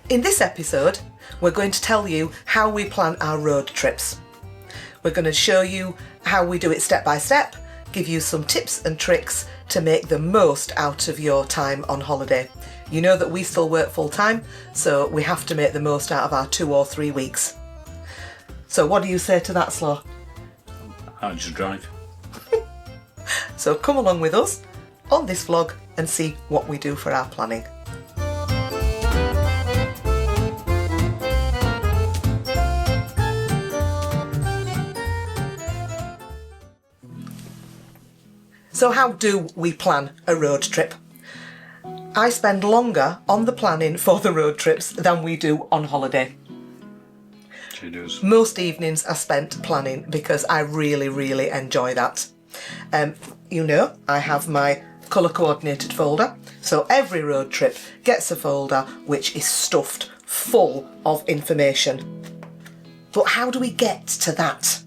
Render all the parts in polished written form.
In this episode, we're going to tell you how we plan our road trips. We're going to show you how we do it step by step, give you some tips and tricks to make the most out of your time on holiday. You know that we still work full time, so we have to make the most out of our 2 or 3 weeks. So what do you say to that, Slaw? I just drive. So come along with us on this vlog and see what we do for our planning. So how do we plan a road trip? I spend longer on the planning for the road trips than we do on holiday. She does. Most evenings are spent planning because I really enjoy that. You know, I have my colour coordinated folder, so every road trip gets a folder which is stuffed full of information. But how do we get to that?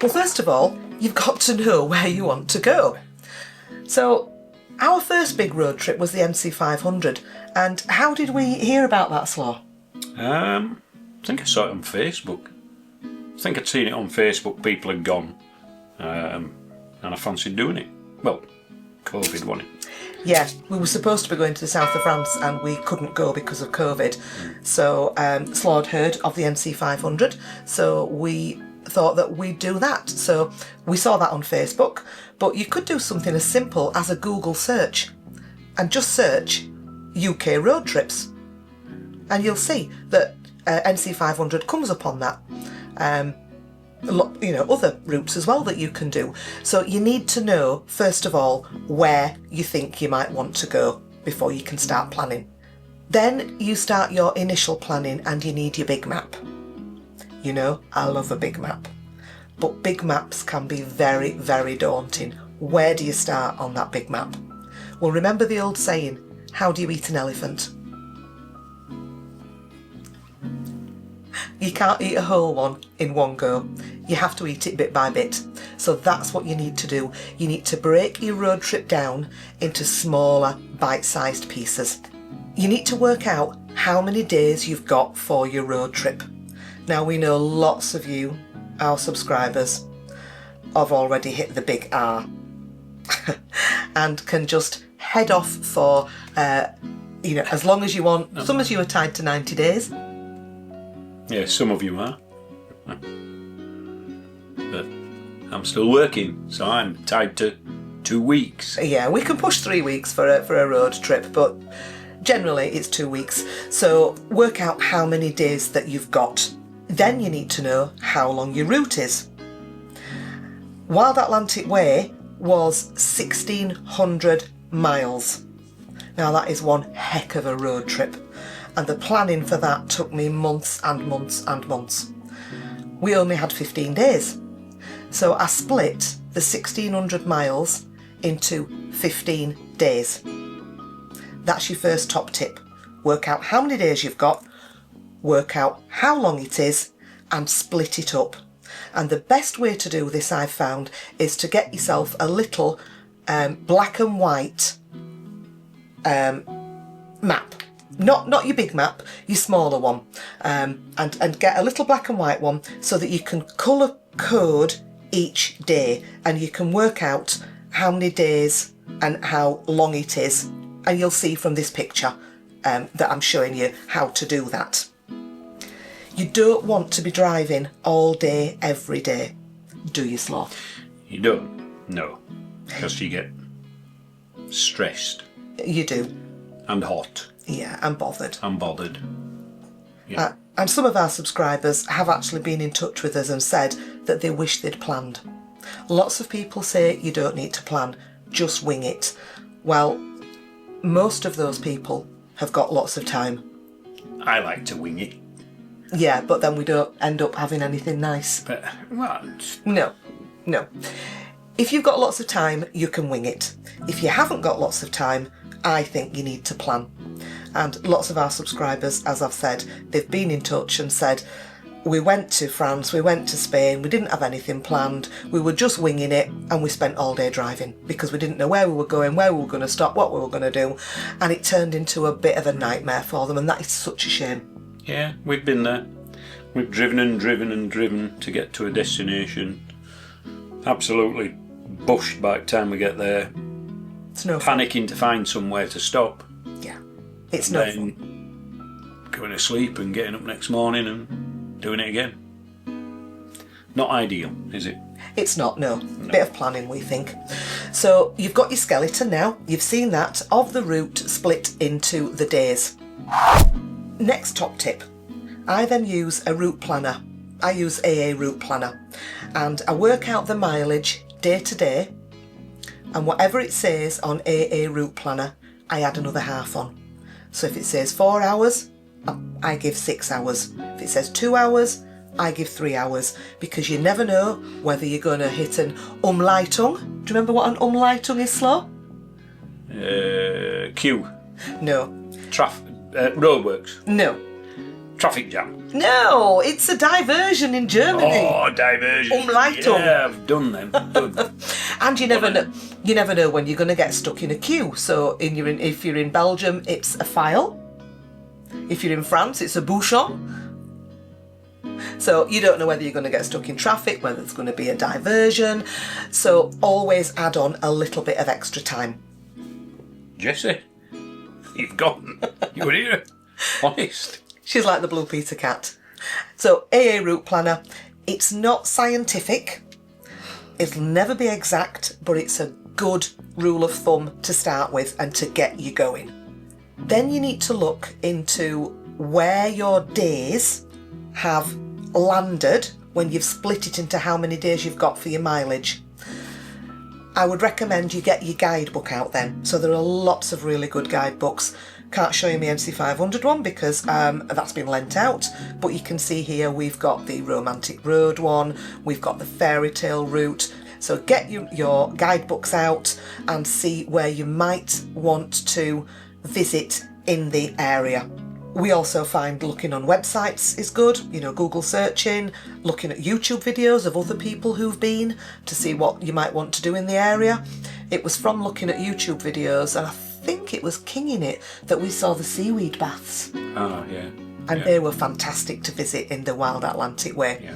Well, first of all, you've got to know where you want to go. So our first big road trip was the MC500, and how did we hear about that, Slaw? I think I saw it on Facebook. I think I'd seen it on Facebook, people had gone, and I fancied doing it. Well, COVID wasn't it? Yeah, we were supposed to be going to the south of France and we couldn't go because of COVID. So Slaw had heard of the MC500, so we thought that we'd do that. So we saw that on Facebook, but you could do something as simple as a Google search and just search UK road trips. And you'll see that MC500 comes up on that. You know, other routes as well that you can do. So you need to know, first of all, where you think you might want to go before you can start planning. Then you start your initial planning and you need your big map. You know, I love a big map. But big maps can be very daunting. Where do you start on that big map? Well, remember the old saying, how do you eat an elephant? You can't eat a whole one in one go. You have to eat it bit by bit. So that's what you need to do. You need to break your road trip down into smaller, bite-sized pieces. You need to work out how many days you've got for your road trip. Now, we know lots of you, our subscribers, have already hit the big R and can just head off for, you know, as long as you want. Some of you are tied to 90 days. Yeah, some of you are. But I'm still working, so I'm tied to 2 weeks. Yeah, we can push 3 weeks for a road trip, but generally it's 2 weeks. So work out how many days that you've got. Then you need to know how long your route is. Wild Atlantic Way was 1,600 miles. Now that is one heck of a road trip. And the planning for that took me months and months. We only had 15 days. So I split the 1,600 miles into 15 days. That's your first top tip. Work out how many days you've got, work out how long it is, and split it up. And the best way to do this, I've found, is to get yourself a little black and white map. Not your big map, your smaller one, and get a little black and white one so that you can colour code each day and you can work out how many days and how long it is, and you'll see from this picture that I'm showing you how to do that. You don't want to be driving all day every day, do you, Slaw? You don't? No, because you get stressed. You do. And hot. Yeah, and bothered. I'm bothered. Yeah. And some of our subscribers have actually been in touch with us and said that they wish they'd planned. Lots of people say you don't need to plan, just wing it. Well, most of those people have got lots of time. I like to wing it. Yeah, but then we don't end up having anything nice. But, well, No. If you've got lots of time, you can wing it. If you haven't got lots of time, I think you need to plan. And lots of our subscribers, as I've said, they've been in touch and said, we went to France, we went to Spain, we didn't have anything planned, we were just winging it, and we spent all day driving because we didn't know where we were going, where we were going to stop, what we were going to do, and it turned into a bit of a nightmare for them, and that is such a shame. Yeah, we've been there. We've driven and driven and driven to get to a destination. Absolutely bushed by the time we get there. It's no fun. Panicking to find somewhere to stop. Yeah, it's And no then fun. going to sleep and getting up next morning and doing it again. Not ideal, is it? It's not, no. Bit of planning, we think. So you've got your skeleton now. You've seen that of the route split into the days. Next top tip. I then use a route planner. I use AA route planner, and I work out the mileage day to day, and whatever it says on AA route planner, I add another half on. So if it says 4 hours, I give 6 hours. If it says 2 hours, I give 3 hours, because you never know whether you're going to hit an Umleitung. Do you remember what an Umleitung is, Slaw? Queue. No. Roadworks. No. Traffic jam. No, it's a diversion in Germany. Oh, diversion. Umleitung. Yeah, I've done them. Done. And you never know. You never know when you're going to get stuck in a queue. So if you're in Belgium, it's a file. If you're in France, it's a bouchon. So you don't know whether you're going to get stuck in traffic, whether it's going to be a diversion. So always add on a little bit of extra time. Jesse, you've gone. You were here. Honest. She's like the Blue Peter cat. So AA route planner, it's not scientific. It'll never be exact, but it's a good rule of thumb to start with and to get you going. Then you need to look into where your days have landed when you've split it into how many days you've got for your mileage. I would recommend you get your guidebook out then. So there are lots of really good guidebooks. Can't show you my NC500 one because that's been lent out, but you can see here we've got the Romantic Road one, we've got the Fairy Tale route. So get your guidebooks out and see where you might want to visit in the area. We also find looking on websites is good, Google searching, looking at YouTube videos of other people who've been to see what you might want to do in the area. It was from looking at YouTube videos, and I think it was Kinging It, that we saw the seaweed baths. Oh, yeah. And they were fantastic to visit in the Wild Atlantic Way. Yeah.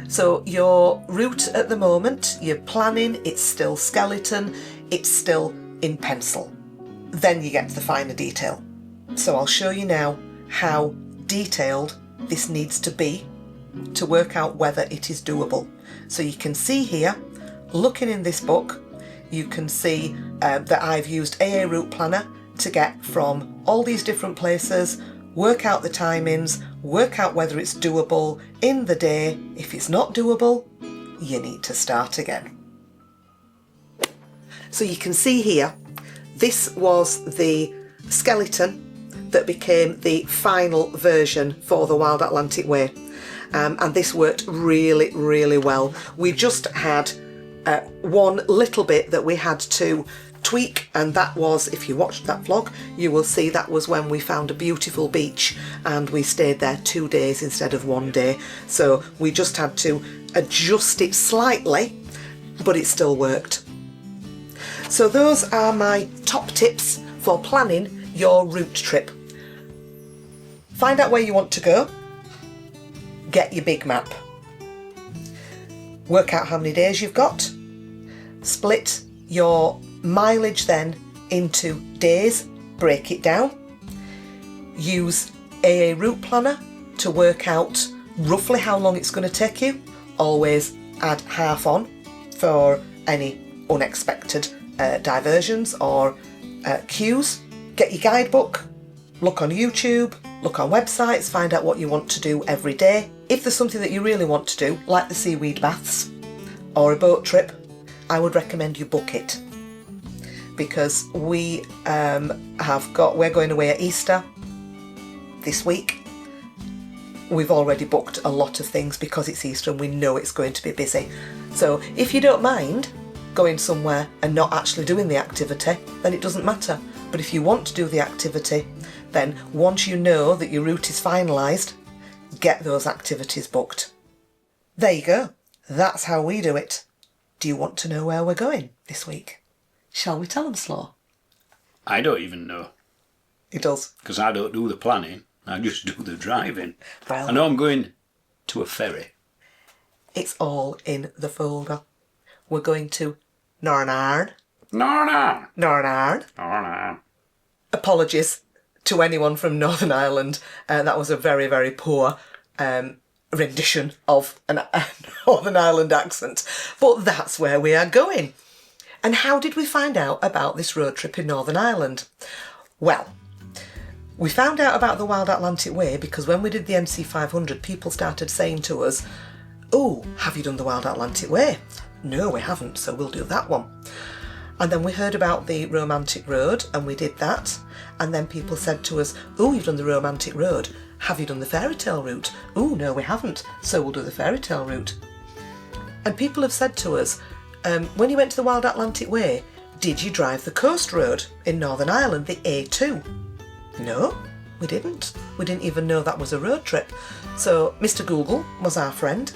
So your route at the moment, you're planning, it's still skeleton, it's still in pencil. Then you get to the finer detail. So I'll show you now how detailed this needs to be to work out whether it is doable. So you can see here, looking in this book, you can see that I've used AA Route Planner to get from all these different places, work out the timings, work out whether it's doable in the day. If it's not doable, you need to start again. So you can see here, this was the skeleton that became the final version for the Wild Atlantic Way. And this worked really, really well. We just had one little bit that we had to tweak, and that was, if you watched that vlog, you will see that was when we found a beautiful beach and we stayed there 2 days instead of 1 day. So we just had to adjust it slightly, but it still worked. So those are my top tips for planning your route trip. Find out where you want to go, get your big map, work out how many days you've got, split your mileage then into days, break it down, use AA Route Planner to work out roughly how long it's going to take you, always add half on for any unexpected diversions or queues, get your guidebook, look on YouTube, look on websites, find out what you want to do every day. If there's something that you really want to do, like the seaweed baths or a boat trip, I would recommend you book it, because we're going away at Easter this week. We've already booked a lot of things because it's Easter and we know it's going to be busy. So if you don't mind going somewhere and not actually doing the activity, then it doesn't matter. But if you want to do the activity, then once you know that your route is finalised, get those activities booked. There you go. That's how we do it. Do you want to know where we're going this week? Shall we tell them, Slaw? I don't even know. It does. Because I don't do the planning. I just do the driving. Well, I know I'm going to a ferry. it's all in the folder. We're going to Northern No. Ireland. Apologies to anyone from Northern Ireland. That was a very, very poor rendition of a Northern Ireland accent. But that's where we are going. And how did we find out about this road trip in Northern Ireland? Well, we found out about the Wild Atlantic Way because when we did the MC500, people started saying to us, "Oh, have you done the Wild Atlantic Way?" "No, we haven't, so we'll do that one." And then we heard about the Romantic Road and we did that. And then people said to us, "Oh, you've done the Romantic Road. Have you done the fairy tale route?" "Oh, no, we haven't, so we'll do the fairy tale route." And people have said to us, when you went to the Wild Atlantic Way, did you drive the coast road in Northern Ireland, the A2? No, we didn't. We didn't even know that was a road trip. So Mr. Google was our friend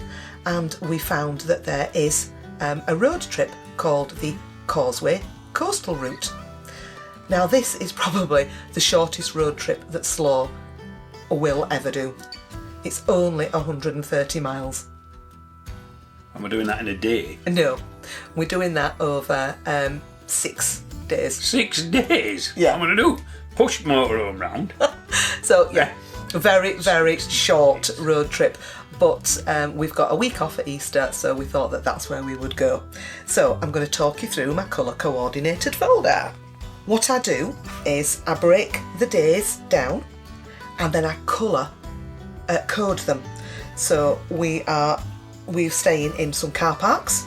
and we found that there is a road trip called the Causeway Coastal Route. Now this is probably the shortest road trip that Slaw will ever do. It's only 130 miles. And we're doing that in a day. No, we're doing that over 6 days. 6 days? Yeah. I'm going to do push motorhome round. So yeah, very, very short road trip. But we've got a week off at Easter, so we thought that that's where we would go. So I'm going to talk you through my colour coordinated folder. What I do is I break the days down and then I colour code them. So we're staying in some car parks,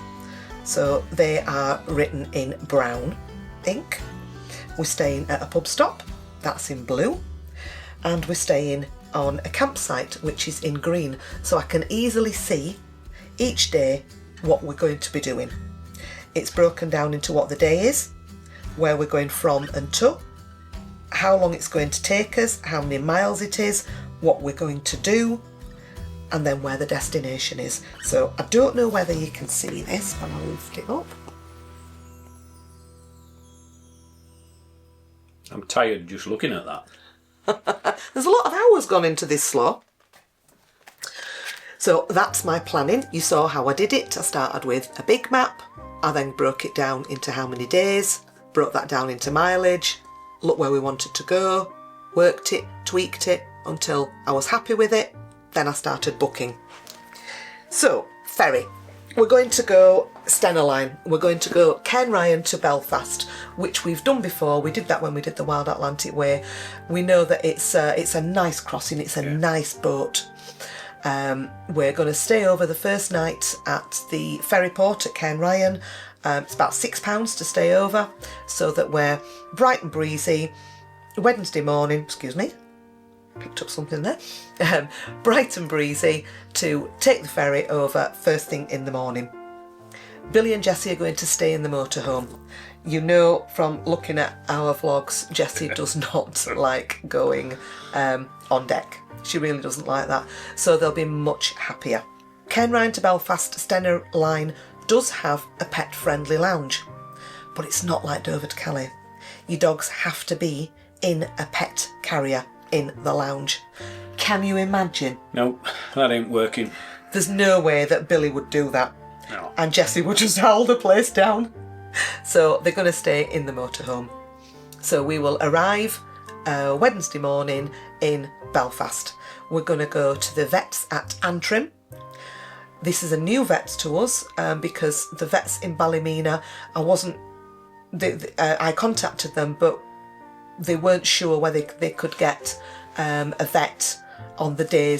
so they are written in brown ink. We're staying at a pub stop, that's in blue, and we're staying on a campsite which is in green, so I can easily see each day what we're going to be doing. It's broken down into what the day is, where we're going from and to, how long it's going to take us, how many miles it is, what we're going to do, and then where the destination is. So I don't know whether you can see this when I lift it up. I'm tired just looking at that. There's a lot of hours gone into this, Slaw. So that's my planning. You saw how I did it. I started with a big map. I then broke it down into how many days, broke that down into mileage, looked where we wanted to go, worked it, tweaked it until I was happy with it. Then I started booking. So, ferry. We're going to go Stena Line. We're going to go Cairnryan to Belfast, which we've done before. We did that when we did the Wild Atlantic Way. We know that it's a nice crossing. It's a nice boat. We're going to stay over the first night at the ferry port at Cairnryan. It's about £6 to stay over, so that we're bright and breezy. Wednesday morning, picked up something there, bright and breezy to take the ferry over first thing in the morning. Billy and Jessie are going to stay in the motorhome. You know from looking at our vlogs, Jessie does not like going on deck. She really doesn't like that, so they'll be much happier. Cairnryan to Belfast Stena Line does have a pet friendly lounge, but it's not like Dover to Calais. Your dogs have to be in a pet carrier in the lounge. Can you imagine? No, that ain't working. There's no way that Billy would do that. No. And Jessie would just hold the place down. So they're going to stay in the motorhome. So we will arrive Wednesday morning in Belfast. We're going to go to the vets at Antrim. This is a new vets to us because the vets in Ballymena, I contacted them, but they weren't sure whether they could get a vet on the day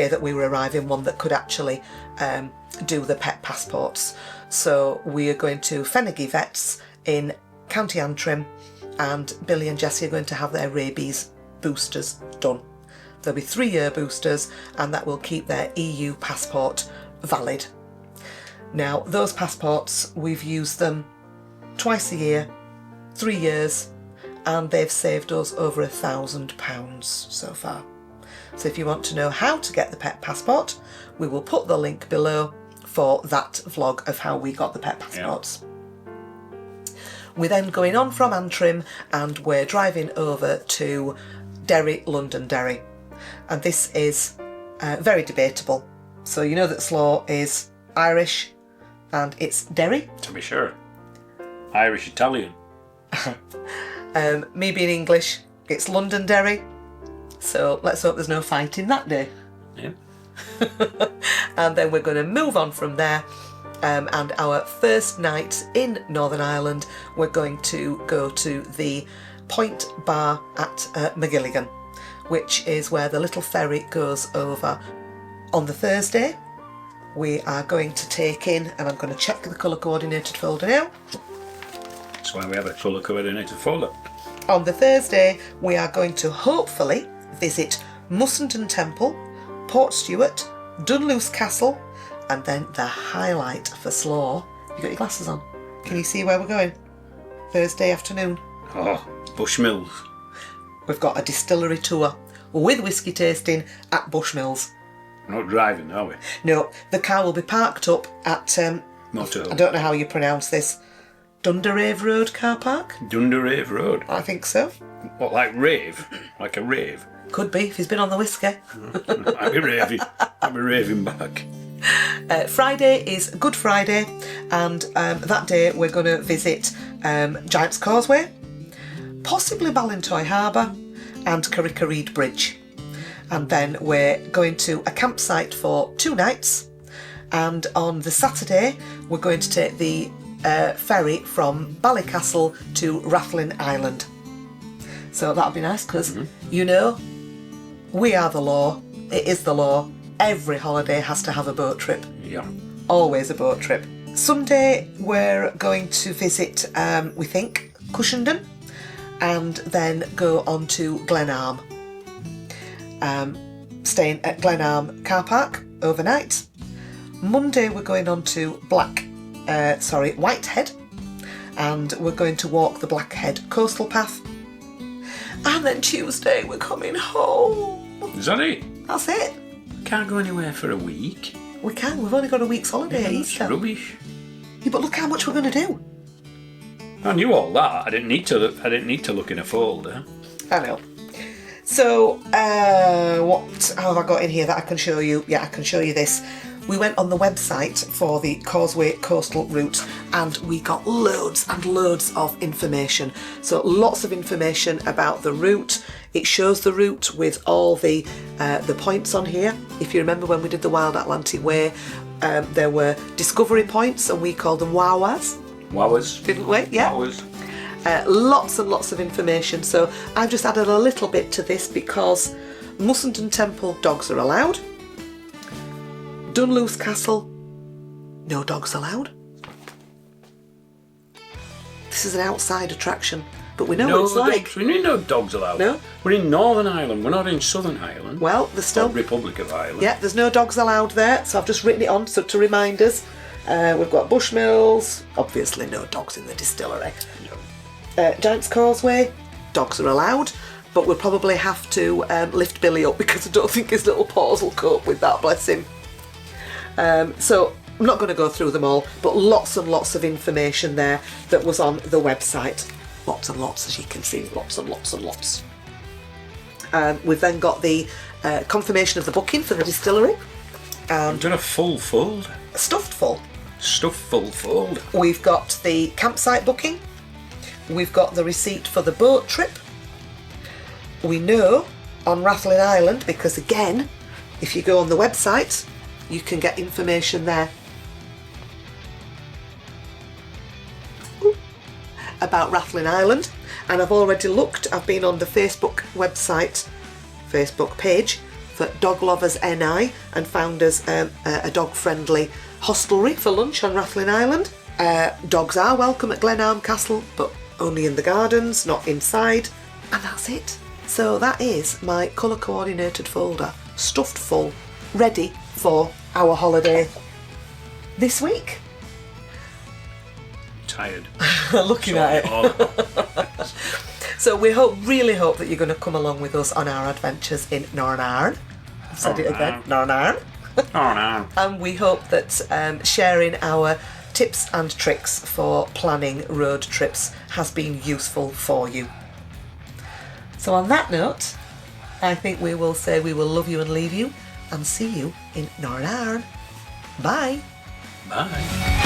that we were arriving, one that could actually do the pet passports. So we are going to Fenaghy Vets in County Antrim, and Billy and Jessie are going to have their rabies boosters done. There'll be 3-year boosters, and that will keep their EU passport valid. Now, those passports, we've used them twice a year, 3 years, and they've saved us over £1,000 so far. So if you want to know how to get the pet passport, we will put the link below for that vlog of how we got the pet passports. We're then going on from Antrim and we're driving over to Derry, Londonderry. And this is very debatable. So you know that Slaw is Irish and it's Derry. To be sure. Irish Italian. Me being English, it's Londonderry. So let's hope there's no fighting that day. Yeah. And then we're going to move on from there. And our first night in Northern Ireland, we're going to go to the Point Bar at McGilligan, which is where the little ferry goes over. On the Thursday, we are going to take in, and I'm going to check the colour coordinated folder now. That's why we have a colour coordinated folder. On the Thursday, we are going to hopefully visit Mussenden Temple, Portstewart, Dunluce Castle, and then the highlight for Slaw. You got your glasses on? Can you see where we're going? Thursday afternoon. Oh, Bushmills. We've got a distillery tour with whisky tasting at Bushmills. We're not driving, are we? No, the car will be parked up at, I Motel. don't know how you pronounce this, Dunderave Road car park? Dunderave Road. I think so. What, like rave? Like a rave? Could be, if he's been on the whiskey. I'd be raving. I'd be raving back. Friday is Good Friday, and that day we're going to visit Giant's Causeway, possibly Ballintoy Harbour, and Carrick-a-Reed Bridge. And then we're going to a campsite for 2 nights, and on the Saturday we're going to take the ferry from Ballycastle to Rathlin Island. So that'll be nice because, you know, we are the law, it is the law. Every holiday has to have a boat trip. Yeah. Always a boat trip. Sunday we're going to visit, we think, Cushendon, and then go on to Glenarm. Staying at Glenarm car park overnight. Monday we're going on to Whitehead, and we're going to walk the Blackhead coastal path. And then Tuesday we're coming home. Is that it? That's it. Can't go anywhere for a week. We can. We've only got a week's holiday at That's Easter. rubbish. Yeah, but look how much we're going to do. I knew all that. I didn't need to look in a folder. I know. So, what have I got in here that I can show you? Yeah, I can show you this. We went on the website for the Causeway Coastal Route and we got loads and loads of information. So lots of information about the route. It shows the route with all the points on here. If you remember when we did the Wild Atlantic Way, there were discovery points and we called them wawas. Wawas. Didn't we? Yeah. Wawas. Lots and lots of information. So I've just added a little bit to this because Mussenden Temple, dogs are allowed. Dunluce Castle, no dogs allowed. This is an outside attraction, but we know what it's like. We need no dogs allowed. No? We're in Northern Ireland, we're not in Southern Ireland. Well, there's still... Republic of Ireland. Yeah, there's no dogs allowed there, so I've just written it on so to remind us. We've got Bushmills, obviously no dogs in the distillery. No. Giant's Causeway, dogs are allowed, but we'll probably have to lift Billy up because I don't think his little paws will cope with that, bless him. So I'm not going to go through them all, but lots and lots of information there that was on the website. Lots and lots, as you can see, lots and lots and lots. We've then got the confirmation of the booking for the distillery. We've done a full fold. Stuffed full. Stuffed full fold. We've got the campsite booking. We've got the receipt for the boat trip. We know on Rathlin Island, because again, if you go on the website, you can get information there about Rathlin Island, and I've already looked. I've been on the Facebook page for Dog Lovers NI and found us a dog-friendly hostelry for lunch on Rathlin Island. Dogs are welcome at Glenarm Castle, but only in the gardens, not inside, and that's it. So that is my colour-coordinated folder, stuffed full, ready for our holiday this week. Tired. Looking at it. So we really hope that you're going to come along with us on our adventures in Northern Ireland. I've said it again, Northern Ireland. Oh no. And we hope that sharing our tips and tricks for planning road trips has been useful for you. So on that note, I think we will say we will love you and leave you and see you in Northern Ireland. Bye. Bye.